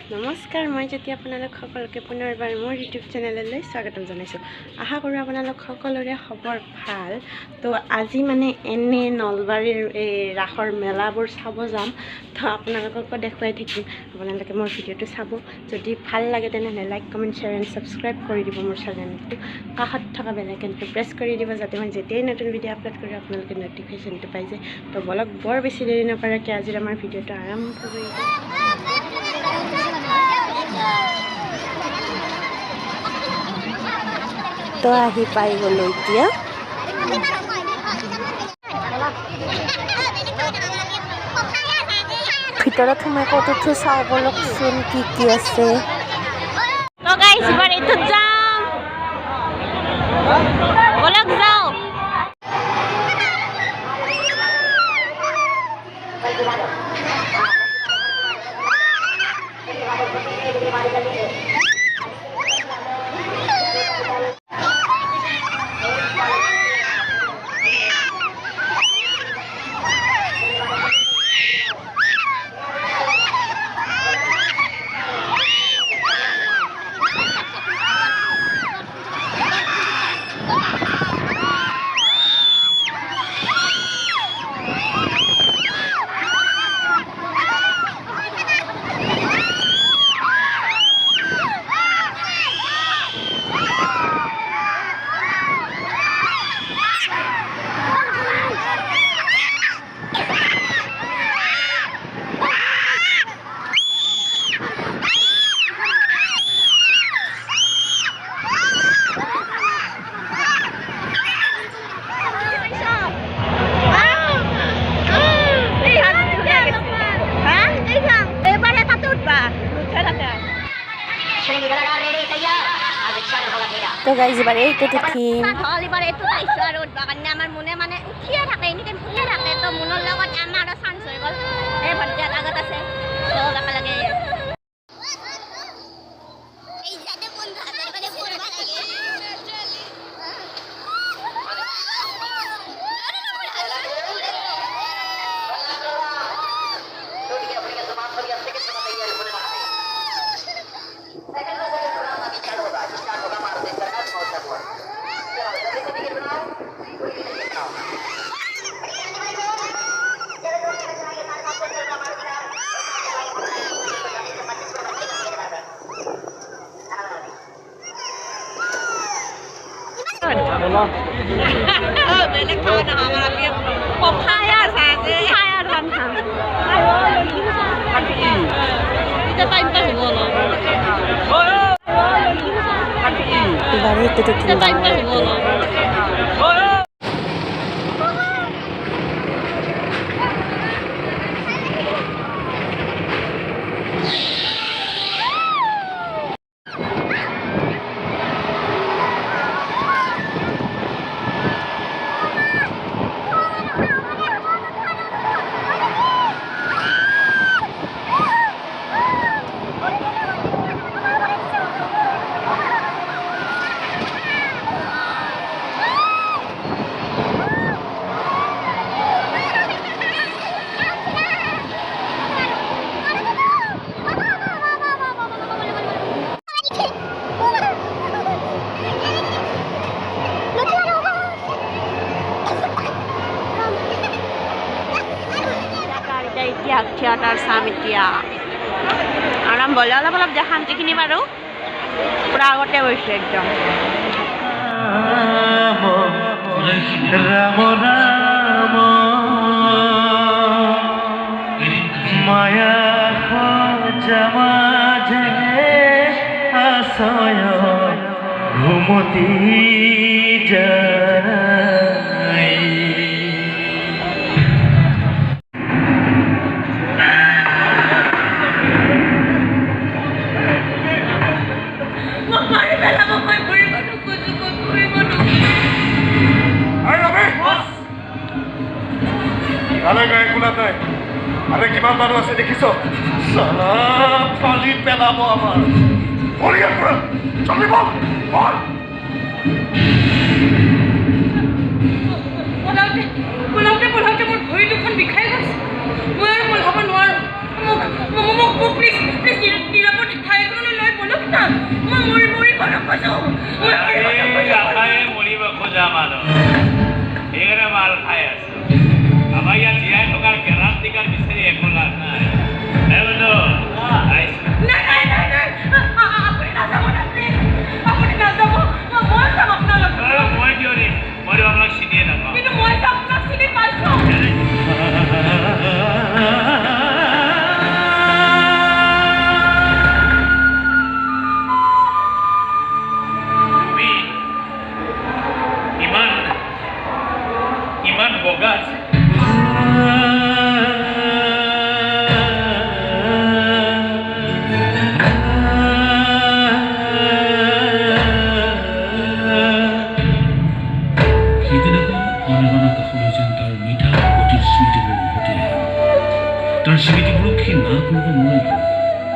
নমস্কাৰ, মই জ্যোতি আপোনালোক সকলোকে পুনৰবাৰ মোৰ ইউটিউব চেনেললৈ স্বাগতম জনাইছোঁ। আশা কৰোঁ আপোনালোক সকলোৰে খবৰ ভাল। তো আজি মানে এনে নলবাৰীৰ এই ৰাসৰ মেলাবোৰ চাব যাম। তো আপোনালোককো দেখুৱাই থাকিম। আপোনালোকে মোৰ ভিডিঅ'টো চাব। যদি ভাল লাগে তেনেহ'লে like, comment, share and subscribe কৰি দিব মোৰ চেনেলটো। কাষত থকা বেল আইকনটো প্ৰেছ কৰি দিব, যাতে মই যেতিয়াই নতুন ভিডিঅ' আপলোড কৰোঁ আপোনালোকে ন'টিফিকেশ্যনটো পাই যায়। তো বলক বৰ বেছি দেৰি নকৰাকৈ আজিৰ আমাৰ ভিডিঅ'টো আৰম্ভ কৰি দিওঁ। তো আহি পাই গ'লো এতিয়া। ভিতৰত সোমাই ক'ত উঠো চাওঁ বলকচোন কি আছে। তো গাইস এবাৰ এইটোত যাম, বলক যাওঁ। তো গাইজ এবাৰ এইটোত উঠিম। এবাৰ এইটো পাইছোঁ আৰু উঠবা কাৰণে আমাৰ মনে মানে উঠিয়ে থাকে, এনি টাইম উঠিয়ে থাকে। তো মনৰ লগত আমাৰো চান্স হৈ গ'ল। এই ভণ্টিৰ আগত আছে, তো লগে লগে বেলেগ খাওয়া না আমার আগে পপায়া আছে খায়া ধান খাম এটা টাইম পাস হলো এবারে এইটোত উঠিম। টাইম পাস হলো থিয়েটাৰ চাম এতিয়া। আৰম্ভ হ'লে অলপ অলপ দেখাম, যিখিনি বাৰু পূৰা আগতে গৈছোঁ একদম। রাম রাম মায়া জামাজে আশয় ঘুমতি যাই আরে কিমান মানুষ আছে দেখিছ? সালা ফালি পেলাব আমার। বলিয়া পুরা চলি বল বল। পলাওতে মোৰ ভৰি দুখন বিষাই গৈছে। মই আৰু পলাব নোৱাৰো। মোক প্লিজ নিৰাপদ আশাই মৰিব খোজা মানুহ সেইকাৰণে মাল খাই আছো আমাৰ ইয়াত জীয়াই থকাৰ গেৰাণ্টিকাৰ বিচাৰি একো লাভ নাই বন্ধু আহিছো নাই নাই নাই নাই আপুনি নাযাব না প্লিজ আপুনি নাযাব মই যাম আপোনাৰ লগত মই কিয় দিম মইতো আপোনাক চিনিয়ে নাপাওঁ কিন্তু মই যে আপোনাক চিনি পাইছোঁ তুমি ইমান বগা আছে তাৰ স্মৃতিবোৰক সি না কৰিব নোৱাৰিব ঘৰলৈ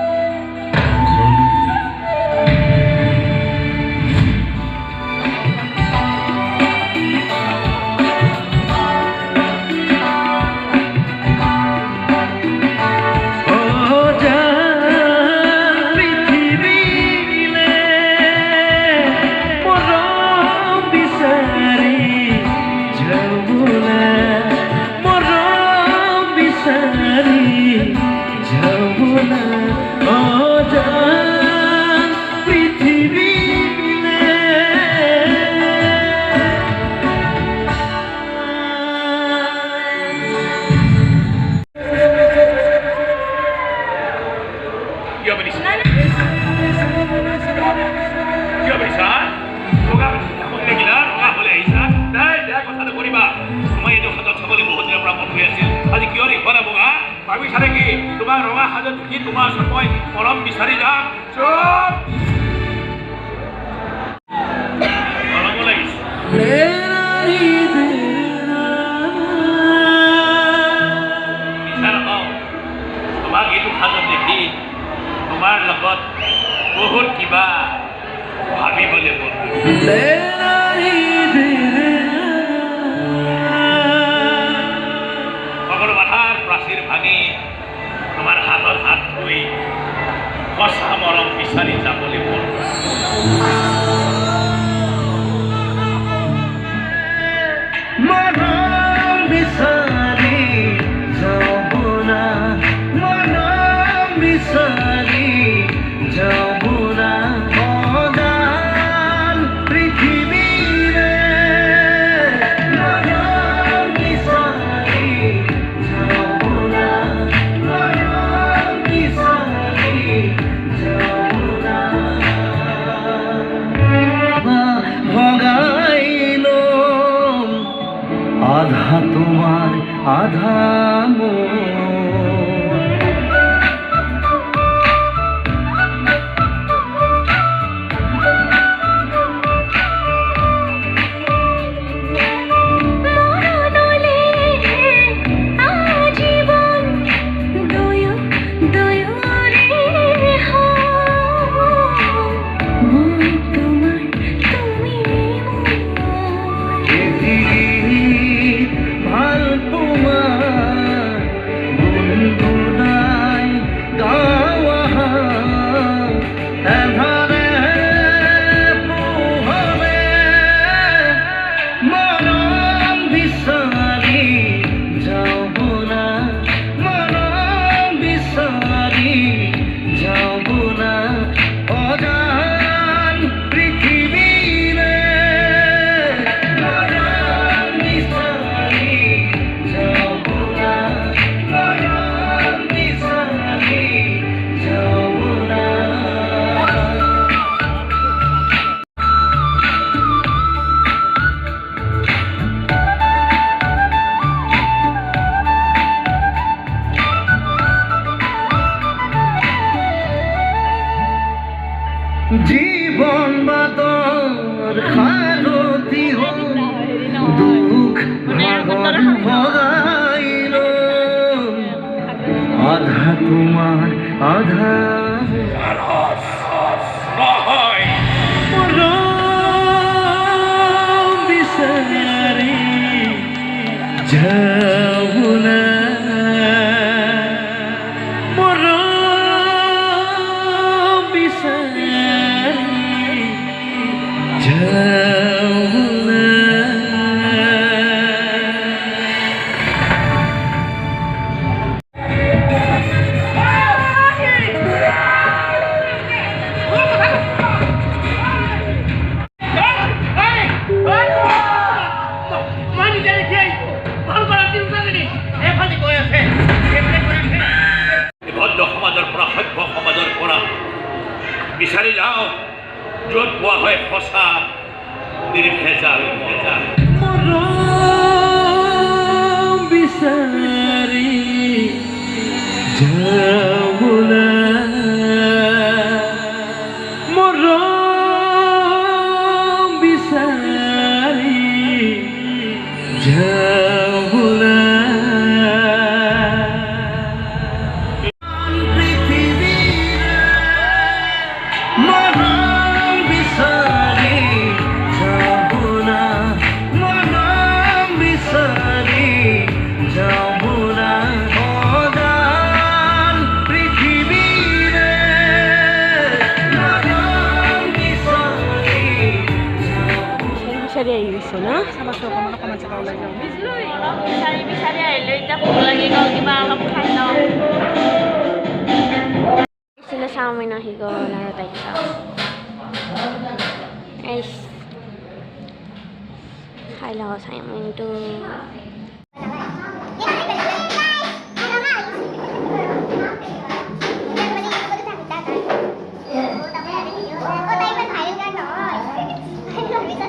ভাবিছা নেকি তোমাৰ ৰঙা সাজত দেখি তোমাৰ ওচৰত মই মৰম বিচাৰি যাম চুপ মৰম লাগিছে বিচাৰ হওঁ তোমাক এইটো সাজত দেখি তোমাৰ লগত বহুত কিবা ভাবিবলৈ মন সকলো বাধাৰ প্ৰাচীৰ ভাঙি তোমাৰ হাতত হাত ধুই সঁচা মৰম বিচাৰি যাবলৈ মন মৰম বিচাৰি যাব না মৰম বিচাৰি যাব না অদান পৃথিৱীৰে মৰম বিচাৰি যাব না মৰম বিচাৰি যাব না ভগাইলো আধা তোমার আধা মোর ভাল তোমার বন্ধু নাই গাওয়া এধারে পোহরে মরম বিচারি যাব না মরম বিচারি যাব না অজান পৃথিবীরে মরম বিচারি যাব না মরম বিচারি যাব না জীবন বাদর খারতি হল দুঃখ ভাগর ভগাইল আধা তোমার আধা নহয় মরম বিচারি যাব না মরম বিচারি পৰা বিচাৰি যাওঁ য'ত পোৱা হয় সঁচা নিৰ্ভেজাল ভেজাল মৰম বিচাৰি যাবলৈ মৰম বিচাৰি যাবলৈ বিচাৰি আহি গৈছো ন বিচাৰি বিচাৰি আহিলোঁ এতিয়া ভোক লাগি গ'ল কিবা অলপ খাই লওঁ আছিলে চাওমিন আহি গ'ল আৰু তাৰপিছত খাই লওঁ চাওমিনটো Hãy subscribe cho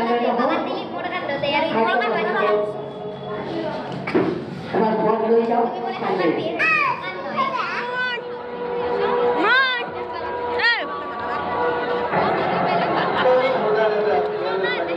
kênh Ghiền Mì Gõ để không bỏ lỡ những video hấp dẫn